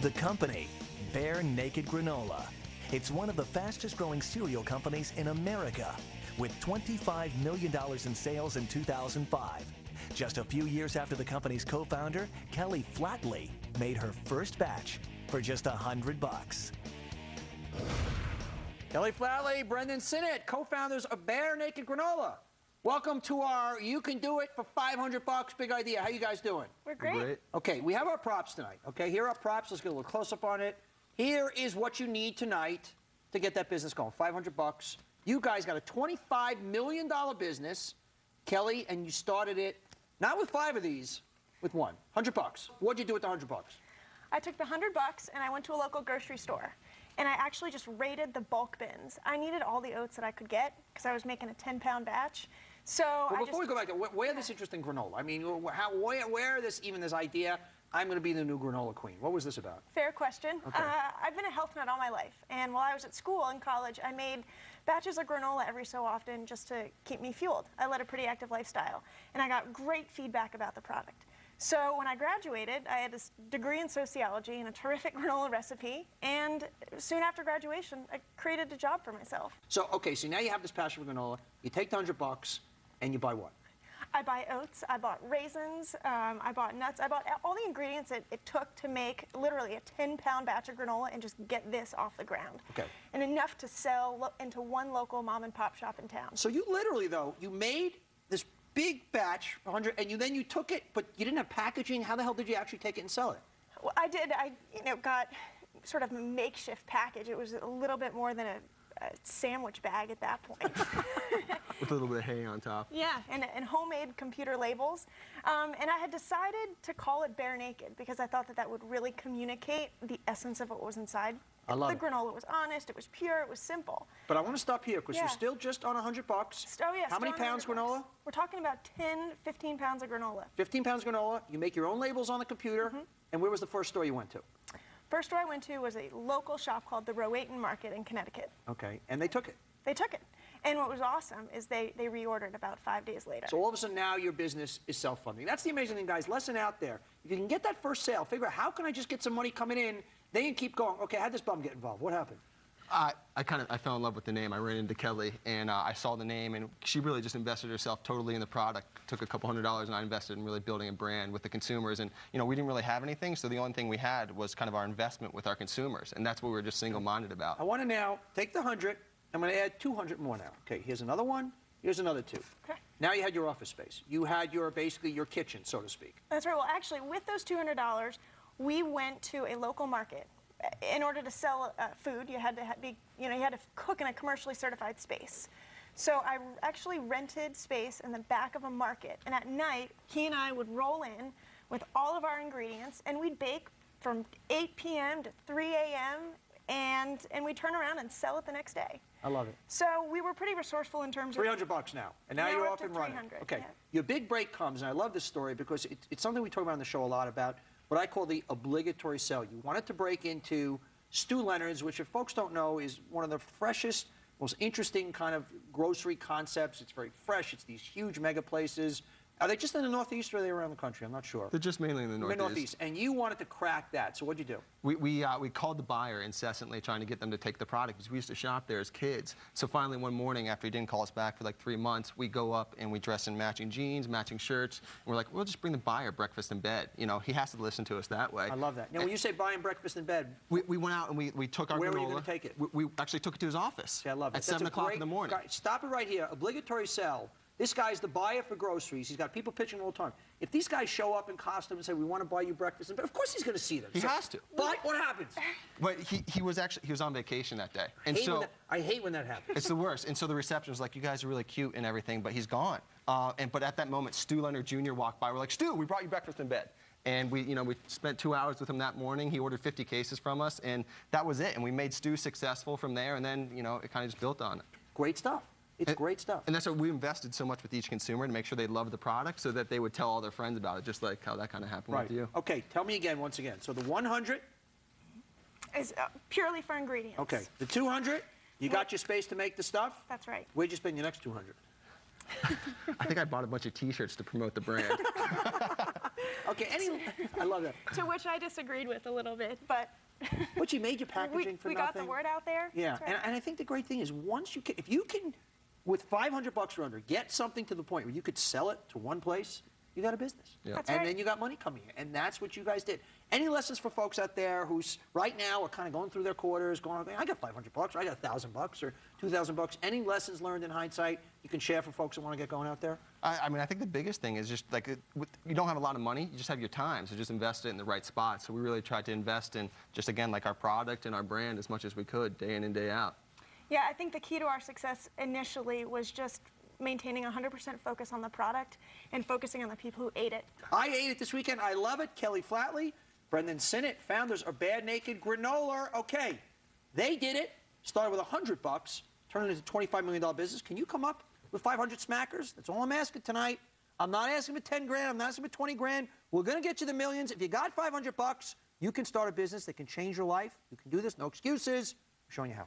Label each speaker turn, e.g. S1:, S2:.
S1: The company, Bare Naked Granola. It's one of the fastest growing cereal companies in America, with $25 million in sales in 2005. Just a few years after the company's co-founder, Kelly Flatley, made her first batch for just $100.
S2: Kelly Flatley, Brendan Synnott, co-founders of Bare Naked Granola. Welcome to our You Can Do It for $500 big idea. How you guys doing?
S3: We're great.
S2: Okay, we have our props tonight. Okay, here are our props. Let's get a little close-up on it. Here is what you need tonight to get that business going. $500. You guys got a $25 million business, Kelly, and you started it not with 5 of these, with 1. $100. What'd you do with the $100?
S3: I took the $100 and I went to a local grocery store. And I actually just raided the bulk bins. I needed all the oats that I could get because I was making a 10-pound batch. So
S2: well, before we go back to where this interest in granola, I mean, where this idea, I'm going to be the new granola queen. What was this about?
S3: Fair question.
S2: Okay.
S3: I've been a health nut all my life. And while I was at school in college, I made batches of granola every so often just to keep me fueled. I led a pretty active lifestyle. And I got great feedback about the product. So when I graduated, I had this degree in sociology and a terrific granola recipe. And soon after graduation, I created a job for myself.
S2: So, okay, so now you have this passion for granola. You take the $100 and you buy what?
S3: I buy oats, I bought raisins, I bought nuts, I bought all the ingredients it took to make literally a 10-pound batch of granola and just get this off the ground.
S2: Okay.
S3: And enough to sell into one local mom and pop shop in town.
S2: So you literally, though, you made this big batch, 100, and then you took it, but you didn't have packaging. How the hell did you actually take it and sell it?
S3: Well, I did. I got sort of a makeshift package. It was a little bit more than a sandwich bag at that point.
S4: With a little bit of hay on top.
S3: Yeah, and homemade computer labels. And I had decided to call it Bare Naked because I thought that would really communicate the essence of what was inside.
S2: I love it.
S3: The granola was honest, it was pure, it was simple.
S2: But I want to stop here because you're still just on $100.
S3: Oh, yeah.
S2: How many pounds granola?
S3: We're talking about 10, 15 pounds of granola.
S2: 15 pounds granola. You make your own labels on the computer. And where was the first store you went to?
S3: First store I went to was a local shop called the Rowayton Market in Connecticut.
S2: Okay, and they took it.
S3: They took it. And what was awesome is they reordered about 5 days later.
S2: So all of a sudden now your business is self-funding. That's the amazing thing, guys. Lesson out there. If you can get that first sale, figure out how can I just get some money coming in, then you keep going. Okay, how did this bum get involved? What happened?
S4: I fell in love with the name. I ran into Kelly, and I saw the name, and she really just invested herself totally in the product. Took a couple $100, and I invested in really building a brand with the consumers. And we didn't really have anything, so the only thing we had was kind of our investment with our consumers, and that's what we were just single-minded about.
S2: I want to now take the 100. I'm going to add 200 more now. Okay, here's another one. Here's another 2.
S3: Okay.
S2: Now you had your office space. You had basically your kitchen, so to speak.
S3: That's right. Well, actually, with those $200, we went to a local market. In order to sell food, you had to you had to cook in a commercially certified space. So I actually rented space in the back of a market, and at night, he and I would roll in with all of our ingredients, and we'd bake from 8 p.m. to 3 a.m., and we'd turn around and sell it the next day.
S2: I love it.
S3: So we were pretty resourceful in terms of...
S2: $300 now, and now you're off and running. Okay,
S3: yeah.
S2: Your big break comes, and I love this story because it's something we talk about on the show a lot about what I call the obligatory sell. You wanted to break into Stu Leonard's, which if folks don't know is one of the freshest, most interesting kind of grocery concepts. It's very fresh. It's these huge mega places. Are they just in the Northeast or are they around the country? I'm not sure.
S4: They're just mainly in the Northeast.
S2: And you wanted to crack that, so what'd you do?
S4: We called the buyer incessantly trying to get them to take the product because we used to shop there as kids. So finally one morning after he didn't call us back for like 3 months, we go up and we dress in matching jeans, matching shirts, and we're like, we'll just bring the buyer breakfast in bed. He has to listen to us that way.
S2: I love that. Now when you say buying breakfast in bed...
S4: We went out and we took our granola.
S2: Where were you going to take it?
S4: We actually took it to his office.
S2: See, I love it.
S4: At 7 o'clock in the morning.
S2: Stop it right here. Obligatory sell. This guy's the buyer for groceries. He's got people pitching all the time. If these guys show up in costume and say, we want to buy you breakfast, of course he's going to see them.
S4: He has to.
S2: But what happens?
S4: But he was on vacation that day. And
S2: I hate when that happens.
S4: It's the worst. And so the reception was like, you guys are really cute and everything, but he's gone. But at that moment, Stu Leonard Jr. walked by. We're like, Stu, we brought you breakfast in bed. And we spent 2 hours with him that morning. He ordered 50 cases from us, and that was it. And we made Stu successful from there, and then, it kind of just built on it.
S2: Great stuff. It's great stuff.
S4: And that's why we invested so much with each consumer to make sure they loved the product so that they would tell all their friends about it, just like how that kind of happened with you.
S2: Okay, tell me again, once again. So the 100
S3: is purely for ingredients.
S2: Okay, the 200, you got your space to make the stuff?
S3: That's right.
S2: Where'd you spend your next 200?
S4: I think I bought a bunch of T-shirts to promote the brand.
S2: Okay, I love that.
S3: To which I disagreed with a little bit, but
S2: But you made your packaging for
S3: we
S2: nothing.
S3: got the word out there.
S2: Yeah,
S3: That's right.
S2: and I think the great thing is once you can, if you can, with $500 or under, get something to the point where you could sell it to one place, you got a business.
S4: Yeah.
S3: That's
S2: and
S3: right.
S2: then you got money coming in, and that's what you guys did. Any lessons for folks out there who's right now are kind of going through their quarters, going, I got $500, or I got $1,000 or $2,000. Any lessons learned in hindsight you can share for folks that want to get going out there?
S4: I mean, I think the biggest thing is just like you don't have a lot of money, you just have your time, so just invest it in the right spot. So we really tried to invest in just, again, like our product and our brand as much as we could, day in and day out.
S3: Yeah, I think the key to our success initially was just maintaining 100% focus on the product and focusing on the people who ate it.
S2: I ate it this weekend. I love it. Kelly Flatley, Brendan Synnott, founders of Bare Naked Granola. Okay, they did it. Started with $100, turned it into a $25 million business. Can you come up with 500 smackers? That's all I'm asking tonight. I'm not asking for 10 grand. I'm not asking for 20 grand. We're going to get you the millions. If you got $500, you can start a business that can change your life. You can do this. No excuses. I'm showing you how.